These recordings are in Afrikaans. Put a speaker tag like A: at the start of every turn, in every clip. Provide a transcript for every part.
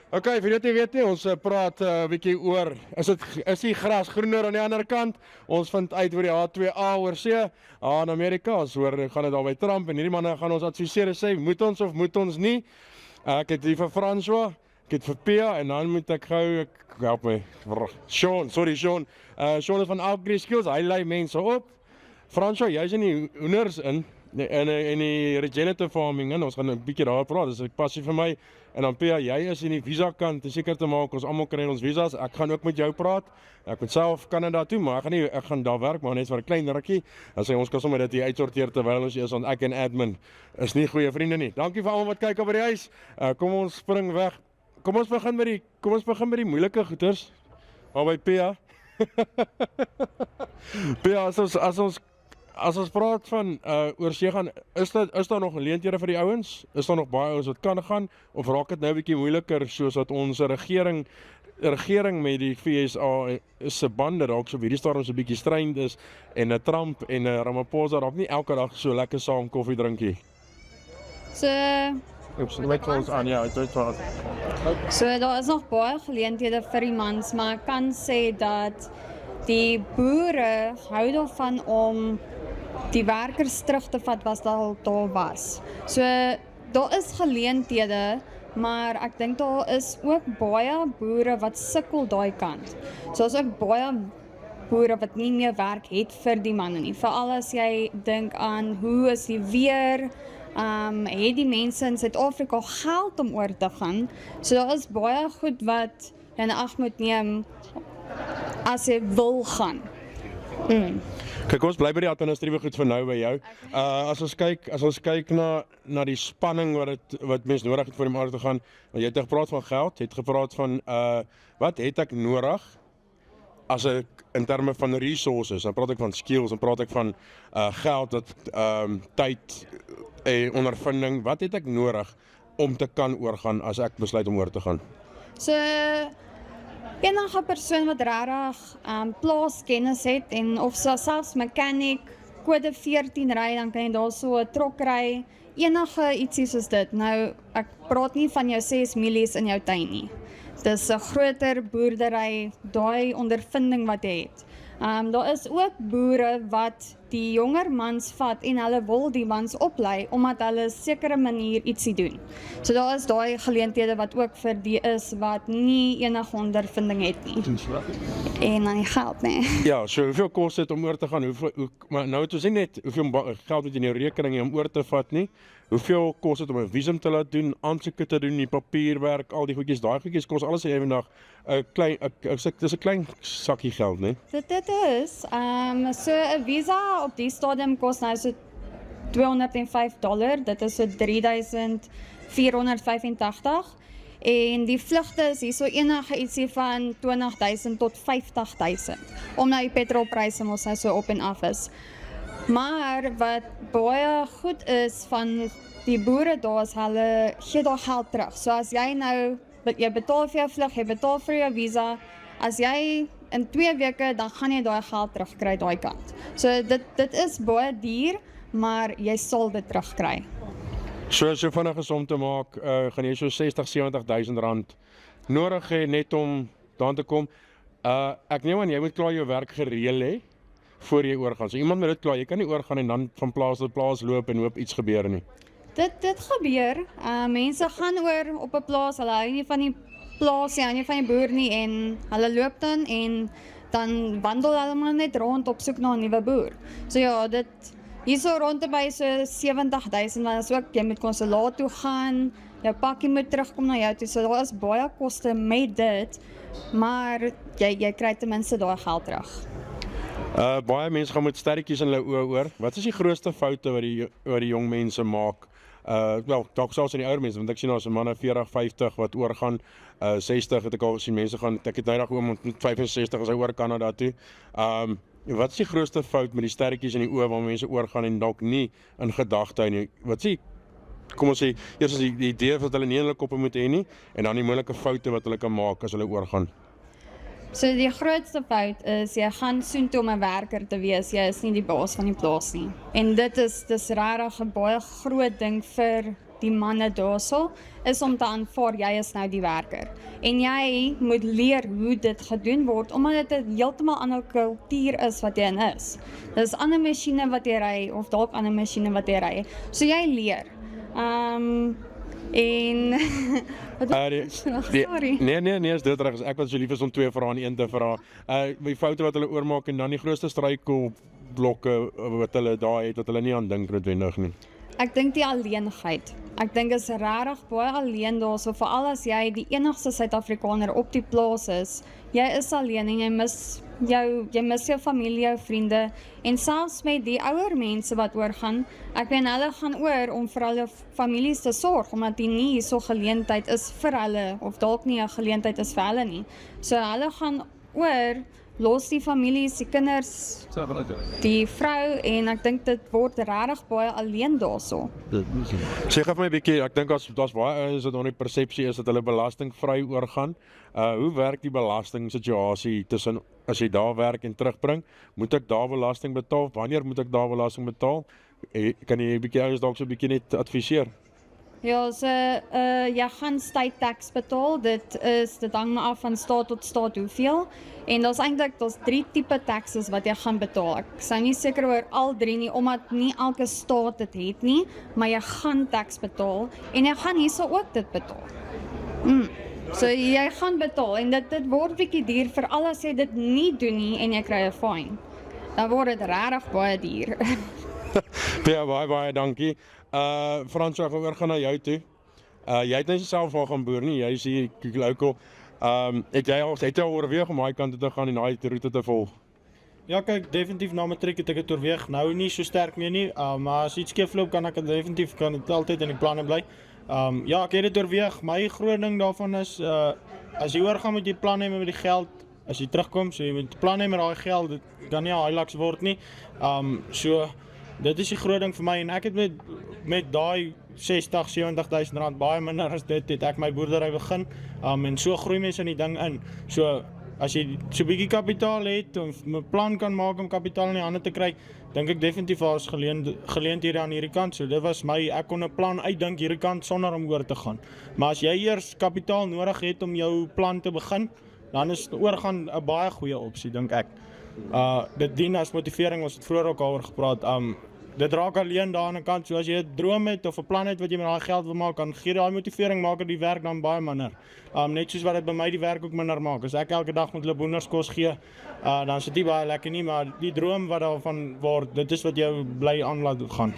A: Okay, vir jy weet nie, ons praat 'n bietjie oor, is die gras groener aan die ander kant? Ons vind uit oor die H2A oor see, in Amerika, ons hoor, gaan dit daar by Trump, en hierdie manne gaan ons adviseer en sê, moet ons of moet ons nie? Ek het hier vir François, ek het vir Pia, en dan moet ek gou, help my, Sean, Sean is van Agri Skills, hy lei mense op. François, jy is in die hoenders in die regenerative farming in, ons gaan 'n bietjie daar praat, dis 'n passie vir my. En dan Pia, jy is in die visa kant, seker te maak, ons almal kry ons visas, ek gaan ook met jou praat, ek moet self Canada toe, maar ek gaan daar werk, maar net vir 'n klein rukkie, dan sê ons kan sommer dit hier uitsorteer terwyl ons is, want ek en admin is nie goeie vriende nie. Dankie vir almal wat kyk op by die huis, kom ons spring weg, kom ons begin met die moeilike goeters, al by Pia. Pia, as ons praat van oor see gaan, is daar nog geleenthede vir die ouens? Is daar nog baie ouens wat kan gaan? Of raak dit nou 'n bietjie moeiliker soos dat ons regering met die FSA se bande dalk so op hierdie stadium so 'n bietjie strained is en 'n Trump en 'n Ramaphosa dalk nie elke dag so lekker saam koffie drinkie?
B: So daar is nog baie geleenthede vir die mans, maar ek kan sê dat die boere hou daarvan om die werkers terug te vat wat daar was. So daar is geleenthede, maar ek dink daar is ook baie boere wat sukkel daai kant. So is ook baie boere wat nie meer werk het vir die manne nie. Veral as jy dink aan hoe is die weer, het die mense in Suid-Afrika geld om oor te gaan. So daar is baie goed wat jy in ag moet neem as jy wil gaan.
A: Kyk, ons bly by die administratiewe goed vir nou by jou. As ons kyk na die spanning wat mens nodig het vir om aan te gaan, want jy het gepraat van geld, jy het gepraat van wat het ek nodig as ek in terme van resources, dan praat ek van skills, dan praat ek van geld, tyd, ondervinding, wat het ek nodig om te kan oorgaan as ek besluit om oor te gaan?
B: So enige persoon wat regtig plaaskennis het en of so selfs mechanic, kode 14 ry, dan kan jy daar so 'n trok ry, enige ietsie soos dit. Nou, ek praat nie van jou 6 milies in jou tuin nie. Dis 'n groter boerdery, daai ondervinding wat jy het. Daar is ook boere wat die jonger mans vat en hulle wil die mans oplei omdat hulle 'n sekere manier ietsie doen. So daar is daai geleenthede wat ook vir die is wat nie enige ondervinding het nie. En dan die geld, nee.
A: Ja, so hoeveel kos dit om oor te gaan? Maar nou het ons nie net hoeveel geld het jy in jou rekening om oor te vat nie. Hoeveel kos dit om 'n visum te laat doen, aansoeke te doen, die papierwerk, al die goedjies, daai goedjies kos alles eendag 'n klein dis 'n klein sakkie geld, né?
B: Dit is so 'n visa op die stadium kos nou so $205, dit is so 3,485 en die vlugte is hier so enige ietsie van 20,000 tot 50,000 omdat die petrolpryse mos nou so op en af is. Maar wat baie goed is van die boere daar is hulle gee daar geld terug. So as jy nou jy betaal vir jou vlug, jy betaal vir jou visa, as jy in 2 weke dan gaan jy daai geld terugkry daai kant. So dit is baie duur, maar jy sal dit terugkry.
A: So vinnig is om te maak, gaan jy so 60-70,000 rand nodig hê net om daan te kom. Ek neem aan jy moet klaar jou werk gereël hê voor jy oorgaan. So iemand moet dit klaar, jy kan nie oorgaan en dan van plaas tot plaas loop en hoop iets gebeur nie.
B: Dit gebeur. Mense gaan oor op 'n plaas, hulle hou nie van die plaas nie, hou nie van die boer nie en hulle loop dan wandel hulle maar net rond op soek na 'n nuwe boer. So ja, hierso rondby so 70,000, maar is ook jy moet konsulaat toe gaan, jou pakkie moet terugkom na jou toe. So daar is baie koste met dit, maar jy kry ten minste daai geld terug.
A: Baie mense gaan met sterretjies in hulle oë oor. Wat is die grootste foute wat die jong mense maak? Wel, dalk selfs in die ouer mense, want ek sien daar is manne 40, 50 wat oorgaan, 60 het ek al gesien, mense gaan, ek het nou nog oom met 65 as hy oor Canada toe. Wat is die grootste fout met die sterretjies in die oë waar mense oorgaan en dalk nie in gedagte hou nie? Wat sê, kom ons sê, eers is die idee wat hulle nie in hulle koppe moet hê nie, en dan die moeilike foute wat hulle kan maak as hulle oorgaan.
B: So die grootste fout is, jy gaan soontoe om 'n werker te wees, jy is nie die baas van die plaas nie. En dis regtig 'n baie groot ding vir die manne daarso, is om te aanvaar jy is nou die werker. En jy moet leer hoe dit gedoen word, omdat dit 'n heeltemal ander kultuur is wat jy in is. Dis ander masjiene wat jy ry, of dalk ander masjiene wat jy ry. So jy leer. En wat sorry.
A: Nee, is dit reg. Ek was so lief is om 2 vrae in een te vra. Die foute wat hulle oormaak en dan die grootste struikelblokke wat hulle daar het, wat hulle nie aan dink noodwendig nie.
B: Ek dink die alleenheid. Ek dink is regtig baie alleen daarso, veral as jy die enigste Suid-Afrikaner op die plaas is. Jy is alleen en jy mis jou familie, jou vriende en selfs met die ouer mense wat oorgaan. Ek weet hulle gaan oor om vir hulle families te sorg, omdat die nie so geleentheid is vir hulle of dalk nie 'n geleentheid is vir hulle nie. So hulle gaan oor, los die families, die kinders, die vrou en ek dink dit word regtig baie alleen daarso.
A: Sê gou vir my 'n bietjie, ek dink daar's baie ouens wat onder die persepsie is dat hulle belastingvry oorgaan. Hoe werk die belasting-situasie tussen as jy daar werk en terugbring? Moet ek daar belasting betaal? Wanneer moet ek daar belasting betaal? Kan jy 'n bietjie ouens dalk so 'n bietjie net adviseer?
B: Ja, so jy gaan state tax betaal. Dit hang maar af van staat tot staat hoeveel. En daar's 3 tipe taxes wat jy gaan betaal. Ek sou nie seker oor al 3 nie, omdat nie elke staat dit het nie, maar jy gaan tax betaal en jy gaan hierso ook dit betaal. So jy gaan betaal en dit word bietjie duur vir al as jy dit nie doen nie en jy kry 'n fine. Dan word dit regtig baie duur.
A: Ja, baie dankie. Frans, ek oor gaan na jou toe. Jy het net self van gaan boer nie, jy is hier local. Het jy al oorweeg om daai kant toe te gaan en daai roete te volg?
C: Ja, kyk, definitief na matriek het ek dit oorweeg. Nou nie so sterk meer nie, maar as iets skeefloop kan ek dit definitief altyd in die planne bly. Ja, ek het dit oorweeg. My groot ding daarvan is as jy oorgaan met jy plan hê met die geld, as jy terugkom, so jy moet plan hê met daai geld, dit kan nie 'n Hilux word nie. So dit is die groot ding vir my en ek het met daai 60-70 000 rand baie minder as dit het ek my boerdery begin. En so groei mense in die ding in. So as jy so 'n bietjie kapitaal het of 'n plan kan maak om kapitaal in die hande te kry, dink ek definitief daar is geleenthede aan hierdie kant. So dit was ek kon 'n plan uitdink hierdie kant sonder om oor te gaan. Maar as jy eers kapitaal nodig het om jou plan te begin, dan is oorgaan 'n baie goeie opsie dink ek. Dit dien as motivering, ons het vroeër ook daaroor gepraat. Dit raak alleen daar aan die kant, so as jy 'n droom het of 'n plan het wat jy met daai geld wil maak, dan gee daai motivering, maak die werk dan baie minder. Net soos wat dit by my die werk ook minder maak. As ek elke dag met hulle boenderskos gee, dan is dit nie baie lekker nie, maar die droom wat daarvan word, dit is wat jou bly aan laat gaan.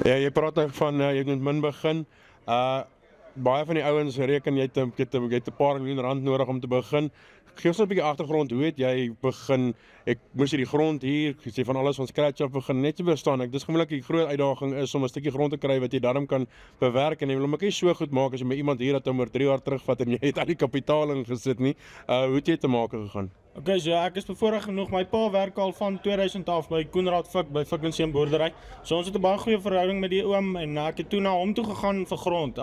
A: Ja, jy praat nou van jy moet min begin. Baie van die ouens reken jy het 'n paar miljoen rand nodig om te begin. Gee ons 'n bietjie agtergrond, hoe het jy begin? Ek moes hierdie grond hier, jy sê van alles van scratch af begin, net te verstaan. Dis gewoonlik die groot uitdaging is om 'n stukkie grond te kry wat jy daarom kan bewerk en jy wil hom ook so goed maak as jy met iemand hier dat hom oor 3 jaar terugvat en jy het al die kapitaal ingesit nie. Hoe het jy te maak gegaan?
C: Okay, so ek is bevoorreg genoeg. My pa werk al van 2000 af by Koenraad Fik by Fik & Seun boerdery. So ons het 'n baie goeie verhouding met die oom en ek het toe na hom toe gegaan vir grond.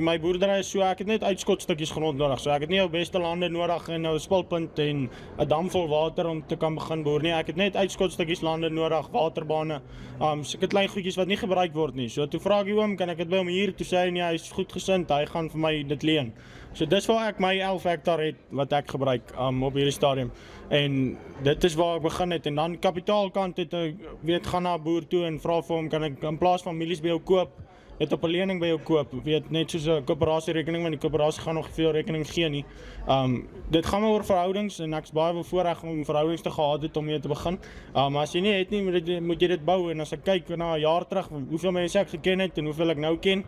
C: My boerdery is so ek het net uitskotstukkies grond nodig. So ek het nie jou beste lande nodig en nou 'n spulpunt en 'n dam vol water om te kan begin boer nie. Ek het net uitskotstukkies lande nodig, waterbane. Sulke klein goedjies wat nie gebruik word nie. So toe vra ek die oom, kan ek dit by hom hier? Toe sê hy nee, hy is goedgesind, hy gaan vir my dit leen. So dis waar ek my 11 hektaar het wat ek gebruik op hierdie stadium. En dit is waar ek begin het en dan kapitaalkant het ek gaan na 'n boer toe en vra vir hom, kan ek in plaas van mielies by jou koop, het op 'n lening by jou koop, net soos 'n koöperasierekening, want die koöperasie gaan nog veel rekening gee nie. Dit gaan maar oor verhoudings en ek is baie bevoorreg om verhoudings te gehad het om mee te begin. Maar as jy nie het nie, moet jy dit bou en as ek kyk na 'n jaar terug, hoeveel mense ek geken het en hoeveel ek nou ken,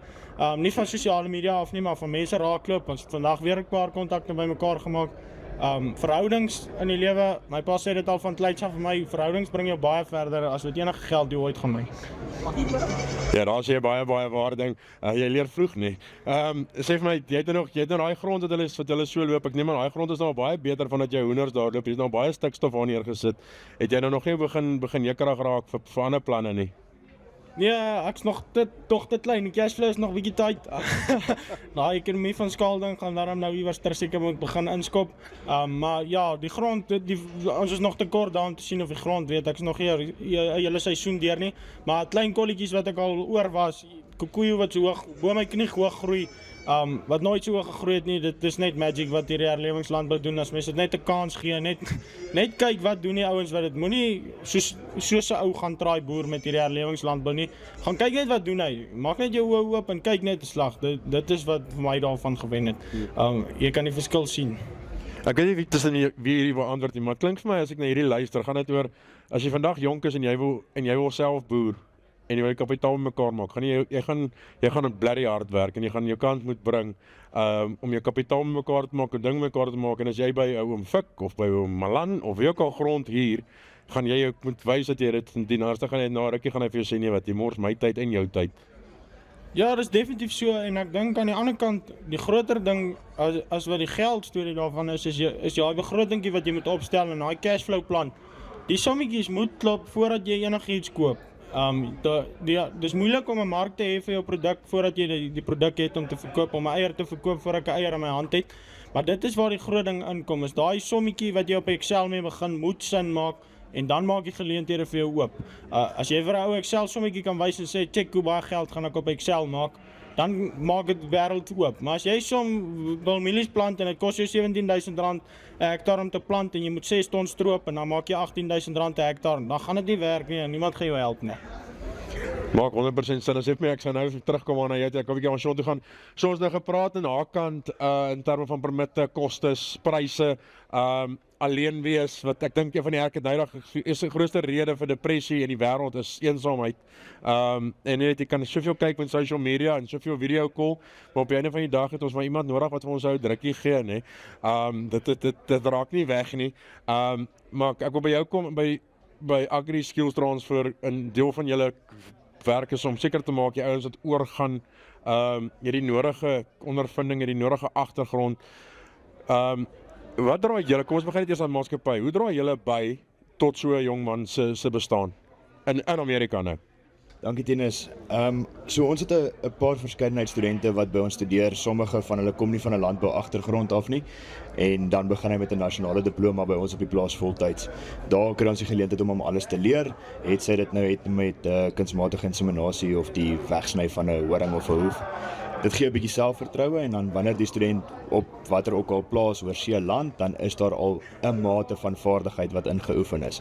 C: nie van sosiale media af nie, maar van mense raakloop, ons het vandag weer 'n paar kontakte by mekaar gemaak. Verhoudings in die lewe, my pa sê dit al van kleins af vir my, verhoudings bring jou baie verder as wat enige geld jy ooit gaan bring.
A: Ja, daar sê jy baie waar ding. Jy leer vroeg nie. Sê vir my, jy het nou daai grond wat hulle so loop. Ek neem aan daai grond is nou baie beter van dat jy hoenders daar loop. Jy het nou baie stikstof aan neergesit. Het jy nou nog nie begin jekkerig raak vir ander planne nie?
C: Nee, ek is nog te klein. Die cashflow is nog bietjie tight. Die ekonomie van skaal ding gaan daarom nou iewers terseker moet begin inskop. Maar ja, die grond, ons is nog te kort daar om te sien of die grond ek is nog nie 'n hele seisoen deur nie. Maar klein kolletjies wat ek al oor was, koekoeie wat so hoog, bo my knie hoog groei, wat nooit so hoog gegroei het nie, dit is net magic wat hierdie herlewingslandbou doen, as mense dit net 'n kans gee, net kyk wat doen die ouens wat dit, moenie soos 'n ou gaan traai boer met hierdie herlewingslandbou nie, gaan kyk net wat doen hy, maak net jou oë oop en kyk net 'n slag, dit is wat vir my daarvan gewen het, jy kan die verskil sien.
A: Ek weet nie wie tussen wie hierdie wil antwoord nie, maar het klink vir my as ek na hierdie luister, gaan dit oor, as jy vandag jonk is en jy wil self boer, en jy wil kapitaal mekaar maak, jy gaan 'n blerrie hard werk, en jy gaan jou kant moet bring, om jou kapitaal mekaar te maak, 'n ding mekaar te maak, en as jy by oom Fik, of by oom Malan, of wie ook al grond hier, gaan jy ook moet wys dat jy dit doen, anders gaan jy na rukkie gaan hy vir jou sê, nee wat, jy mors my tyd en jou tyd.
C: Ja, dit is definitief so, en ek dink aan die ander kant, die groter ding, as wat die geld storie daarvan is jy begrotingkie wat jy moet opstel, en daai cashflow plan, die sommetjies moet klop, voordat jy enigiets koop. Dis moeilik om 'n mark te hê vir jou produk, voordat jy die produk het om te verkoop, om 'n eier te verkoop, voor ek 'n eier in my hand het, maar dit is waar die groot ding inkom, is daai sommetjie wat jy op Excel mee begin, moet sin maak, en dan maak die geleenthede vir jou oop. As jy vir 'n ou Excel sommetjie kan wys en sê, check hoe baie geld gaan ek op Excel maak, dan maak dit wêreld oop. Maar as jy wil mielies plant en dit kos jou R17.000 'n hektaar om te plant en jy moet 6 ton stroop en dan maak jy R18.000 'n hektaar, dan gaan dit nie werk nie en niemand gaan jou help nie.
A: Maak 100% sin, as jy vir my, ek sal nou terugkom aan jy, ek wil 'n bietjie aan Sean toe gaan. So ons nou gepraat aan haar kant, in terme van permitte, kostes, pryse, alleen wees, wat ek dink een van die is die grootste rede vir depressie in die wêreld is eensaamheid. En jy kan soveel kyk met social media en soveel video call, maar op die einde van die dag het ons maar iemand nodig wat vir ons ou drukkie gee, nê. Dit raak nie weg nie. Maar ek wil by jou kom by Agri Skills Transfer, 'n deel van julle werk is om seker te maak die ouens wat oorgaan, hierdie nodige ondervinding, hierdie nodige agtergrond. Wat dra julle, kom ons begin net eers aan maatskappy, hoe dra julle by tot so 'n jong man se bestaan in Amerika nou?
D: Dankie Tinus. So ons het 'n paar verskeidenheid studente wat by ons studeer. Sommige van hulle kom nie van 'n landbou agtergrond af nie en dan begin hy met 'n nasionale diploma by ons op die plaas voltyds. Daar kry ons die geleentheid om alles te leer. Het sy dit nou met kunsmatige inseminasie of die wegsny van 'n horing of 'n hoef. Dit gee 'n bietjie selfvertroue en dan wanneer die student op watter ook al plaas oor see land, dan is daar al 'n mate van vaardigheid wat ingeoefen is.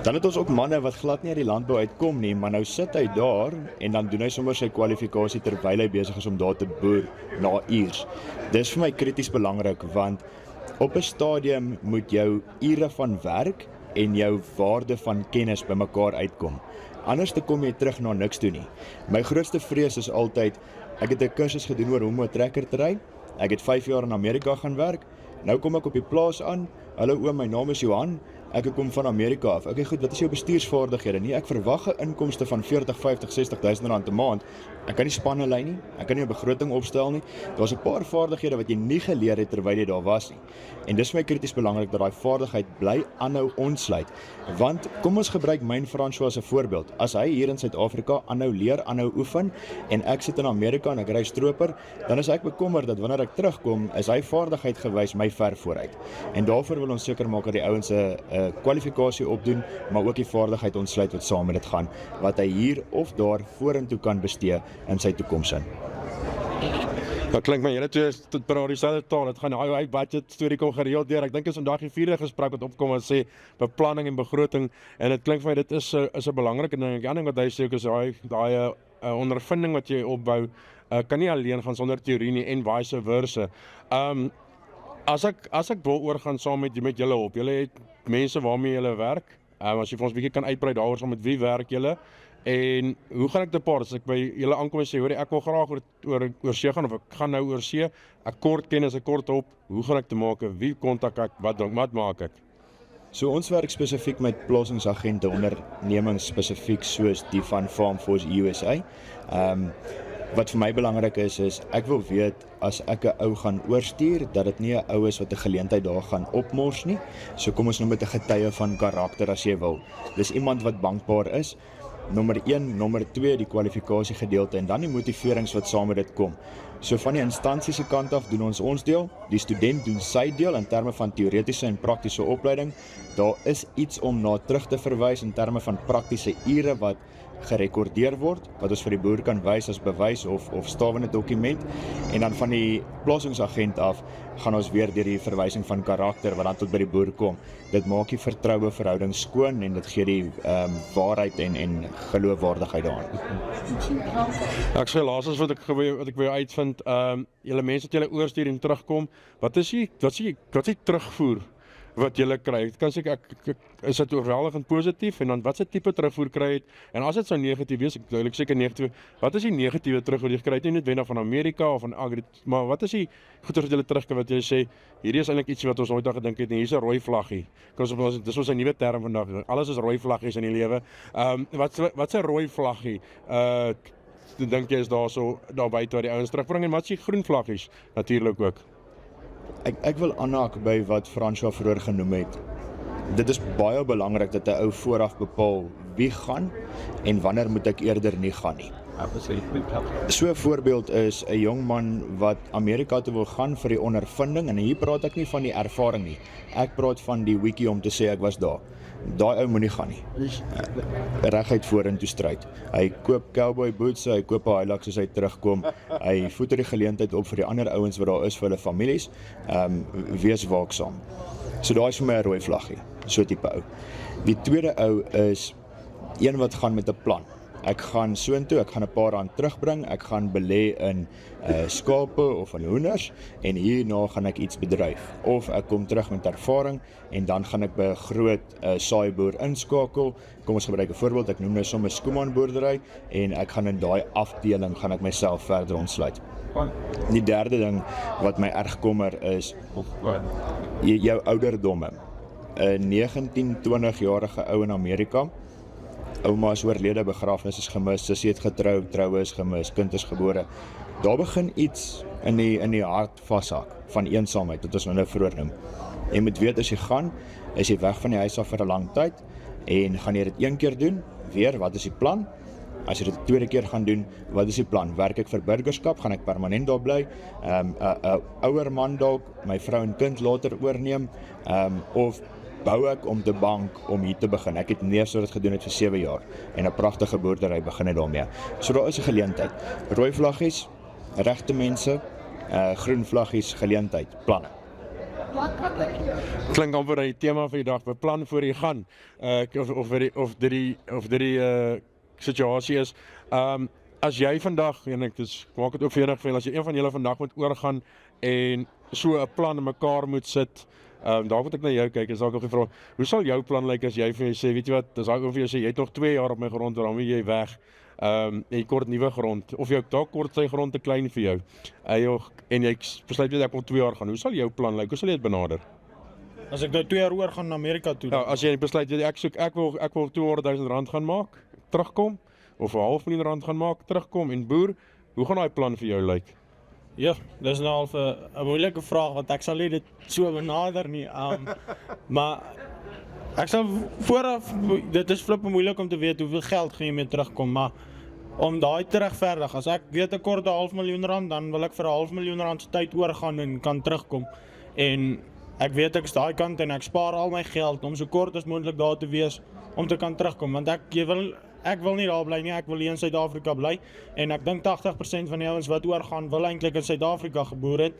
D: Dan het ons ook manne wat glad nie uit die landbou uitkom nie, maar nou sit hy daar en dan doen hy sommer sy kwalifikasie terwyl hy besig is om daar te boer na uurs. Dis vir my krities belangrik want op 'n stadium moet jou ure van werk en jou waarde van kennis bymekaar uitkom. Anders te kom jy terug na niks toe nie. My grootste vrees is altyd, ek het 'n kursus gedoen oor hoe om 'n trekker te ry. Ek het 5 jaar in Amerika gaan werk. Nou kom ek op die plaas aan. Hallo oom, my naam is Johan. Ek kom van Amerika af. Okay, goed, wat is jou bestuursvaardighede? Nee, ek verwag 'n inkomste van 40, 50, 60.000 rand 'n maand. Ek kan nie spanne lei nie. Ek kan nie 'n begroting opstel nie. Daar's 'n paar vaardighede wat jy nie geleer het terwyl jy daar was nie. En dis vir my krities belangrik dat daai vaardigheid bly aanhou ontsluit. Want kom ons gebruik myn François as 'n voorbeeld. As hy hier in Suid-Afrika aanhou leer, aanhou oefen en ek sit in Amerika en ek ry stroper, dan is ek bekommerd dat wanneer ek terugkom, is hy vaardigheid gewys my ver vooruit. En daarvoor wil ons seker maak dat die ouens 'n kwalifikasie opdoen, maar ook die vaardigheid ontsluit wat saam met dit gaan, wat hy hier of daar vorentoe kan bestee in sy toekoms in.
A: Dat klink my julle twee praat dieselfde taal. Dit gaan hy budget storie kom gereeld deur. Ek dink is vandag die 4de gesprek wat opkom en sê beplanning en begroting en dit klink vir my dit is 'n belangrike ding. Die ander ding wat hy sê ook is daai ondervinding wat jy opbou kan nie alleen gaan sonder teorie nie en vice versa. As ek wil oorgaan saam met julle op. Julle het mense waarmee julle werk. As jy vir ons 'n bietjie kan uitbrei daaroor saam met wie werk julle en hoe gaan ek te paar as ek by julle aankom en sê hoor ek wil graag oor see gaan of ek gaan nou oor see. Ek kort kennis, ek kort op. Hoe gaan ek te maak? Wie kontak ek? Wat maak ek?
D: So ons werk spesifiek met plasingsagente, ondernemings spesifiek soos die van Farm Force USA. Wat vir my belangrik is ek wil weet as ek 'n ou gaan oorstuur dat dit nie 'n ou is wat 'n geleentheid daar gaan opmors nie. So kom ons noem dit 'n getuie van karakter as jy wil. Dis iemand wat bankbaar is. Nommer 1, nommer 2 die kwalifikasie gedeelte en dan die motiverings wat saam met dit kom. So van die instansie se kant af doen ons deel, die student doen sy deel in terme van teoretiese en praktiese opleiding. Daar is iets om na terug te verwys in terme van praktiese ure wat gerekordeer word, wat ons vir die boer kan wys as bewys of stawende dokument. En dan van die plasingsagent af gaan ons weer deur die verwysing van karakter wat dan tot by die boer kom. Dit maak die vertroue verhouding skoon en dit gee die waarheid en geloofwaardigheid daaraan.
A: Ek sê laastens wat ek wil uitvind, julle mense wat julle oorstuur en terugkom, wat is die terugvoer wat julle kry? Kan seker is dit oorweldigend positief en dan wat se tipe terugvoer kry het? En as dit sou negatief wees, ek duidelik seker negatief. Wat is die negatiewe terugvoer wat jy kry? Nie noodwendig van Amerika of van Agri, maar wat is die goeie wat julle terugkry wat julle sê, hierdie is eintlik iets wat ons nooit aan gedink het nie, hier is 'n rooi vlaggie. Dis ons 'n nuwe term vandag. Alles is rooi vlaggies in die lewe. Wat 'n rooi vlaggie? Dink jy is daar buite waar die ouens terugbring en wat is die groen vlaggies natuurlik ook?
D: Ek wil aanhaak by wat François vroeër genoem het. Dit is baie belangrik dat 'n ou vooraf bepaal wie gaan en wanneer moet ek eerder nie gaan nie. So 'n voorbeeld is 'n jong man wat Amerika toe wil gaan vir die ondervinding en hier praat ek nie van die ervaring nie. Ek praat van die wiki om te sê ek was daar. Daai ou moenie gaan nie. Reguit vorentoe stryd. Hy koop cowboy boots, hy koop 'n Hilux as hy terugkom. Hy voeder die geleentheid op vir die ander ouens wat daar is vir hulle families. Wees waaksaam. So daai is vir my 'n rooi vlaggie, so tipe ou. Die tweede ou is een wat gaan met 'n plan. Ek gaan soontoe, ek gaan 'n paar rand terugbring, ek gaan belê in skape of in hoenders en hierna gaan ek iets bedryf. Of ek kom terug met ervaring en dan gaan ek by 'n groot saaiboer inskakel. Kom ons gebruik 'n voorbeeld, ek noem nou sommer Skuman boerdery en ek gaan in daai afdeling gaan ek myself verder ontsluit. Die derde ding wat my erg kommer is jou ouderdomme. 'n 19-20-jarige ou in Amerika. Ouma is oorlede, begrafnis is gemis, sussie het getrou, troue is gemis, kind is gebore. Daar begin iets in die hart vashak van eensaamheid, wat ons nou vroeër noem. Jy moet weet as jy gaan, is jy weg van die huis af vir 'n lang tyd en gaan jy dit een keer doen, weer, wat is die plan? As jy dit 'n tweede keer gaan doen, wat is die plan? Werk ek vir burgerskap, gaan ek permanent daar bly? 'n ouer man dalk, my vrou en kind later oorneem, of bou ek om te bank om hier te begin. Ek het neers dit gedoen het vir 7 jaar en 'n pragtige boerdery begin het daarmee. So daar is 'n geleentheid. Rooi vlaggies, regte mense, groen vlaggies, geleentheid, planne.
A: Klink amper die tema vir die dag, beplan voor jy gaan. Of die situasie is. As jy vandag, en ek maak dit ook vir enig veel, as jy een van julle vandag moet oorgaan en so 'n plan in mekaar moet sit, daar moet ek na jou kyk, is dalk nog gevra, hoe sal jou plan lyk as jy vir jou sê, weet jy wat, as hy vir jou sê, jy het nog 2 jaar op my grond, dan moet jy weg, en jy kort nuwe grond, of jou dalk kort sy grond te klein vir jou, en jy besluit jy ek wil 2 jaar gaan, hoe sal jou plan lyk, hoe sal jy dit benader?
C: As ek nou 2 jaar oor gaan na Amerika toe.
A: Ja, as jy besluit, ek wil 200.000 rand gaan maak, terugkom, of 'n R500.000 gaan maak, terugkom, en boer, hoe gaan daai plan vir jou lyk?
C: Ja, dis nou al 'n moeilike vraag, want ek sal nie dit so benader nie, maar ek sal vooraf, dit is flippe moeilik om te weet hoeveel geld gaan jy mee terugkom, maar om daai te regverdig, as ek weet ek kort R500.000, dan wil ek vir R500.000 se tyd oorgaan en kan terugkom, en ek weet ek is daai kant en ek spaar al my geld om so kort as moontlik daar te wees om te kan terugkom, want ek wil nie daar bly nie, ek wil hier in Suid-Afrika bly, en ek dink 80% van die ouens wat oorgaan wil eintlik in Suid-Afrika geboor het.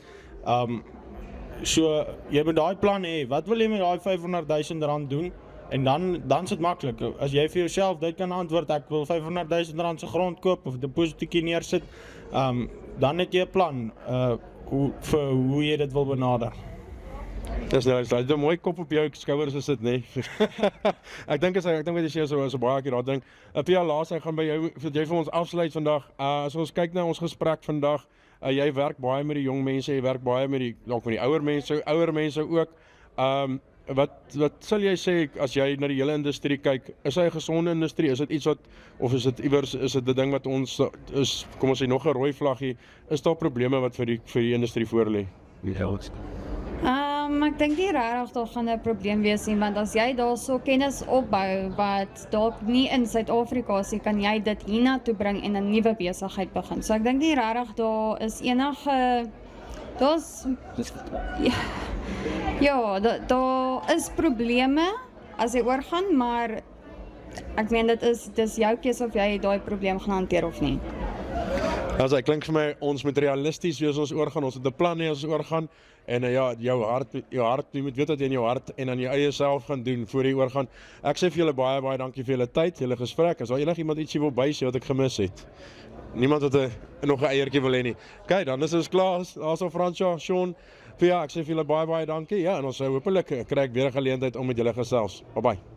C: So jy moet daai plan hê, wat wil jy met daai R500.000 doen? En dan is dit maklik. As jy vir jouself dit kan antwoord, ek wil R500.000 se grond koop of 'n depositjie neersit, dan het jy 'n plan vir hoe jy dit wil benader.
A: Dis nou, jy 'n mooi kop op jou skouers is dit, nee. Ek dink wat jy sê so baie akuraat ding. Pia, laas ek gaan by jou, jy vir ons afsluit vandag. As ons kyk na ons gesprek vandag, jy werk baie met die jong mense, jy werk baie met die ouer mense ook. Wat sal jy sê as jy na die hele industrie kyk? Is hy 'n gesonde industrie? Is dit iets wat, of is dit iewers, is dit 'n ding wat ons is, kom ons sê nog 'n rooi vlaggie, is daar probleme wat vir die industrie voor lê?
B: Ek dink nie regtig daar gaan 'n probleem wees nie, want as jy daarso kennis opbou wat dalk nie in Suid-Afrika is nie, kan jy dit hiernatoe bring en 'n nuwe besigheid begin. So ek dink nie regtig daar is enige daar is probleme as jy oorgaan, maar ek meen dis jou keuse of jy daai probleem gaan hanteer of nie.
A: Also, ek klink vir my, ons moet realisties wees ons oorgaan, ons het 'n plan nie as ons oorgaan, en ja, jou hart, jy moet weet wat jy in jou hart en aan jou eie self gaan doen voor jy oorgaan. Ek sê vir julle baie dankie vir julle tyd, julle gesprek, as daar enigiemand ietsie wil bysê wat ek gemis het. Niemand wat nog 'n eiertjie wil hê nie. Okay, dan is ons klaar, daarso Fransja, Sean, ja, ek sê vir julle baie dankie, ja, en ons hopelik kry ek weer 'n geleentheid om met julle gesels. Bye bye.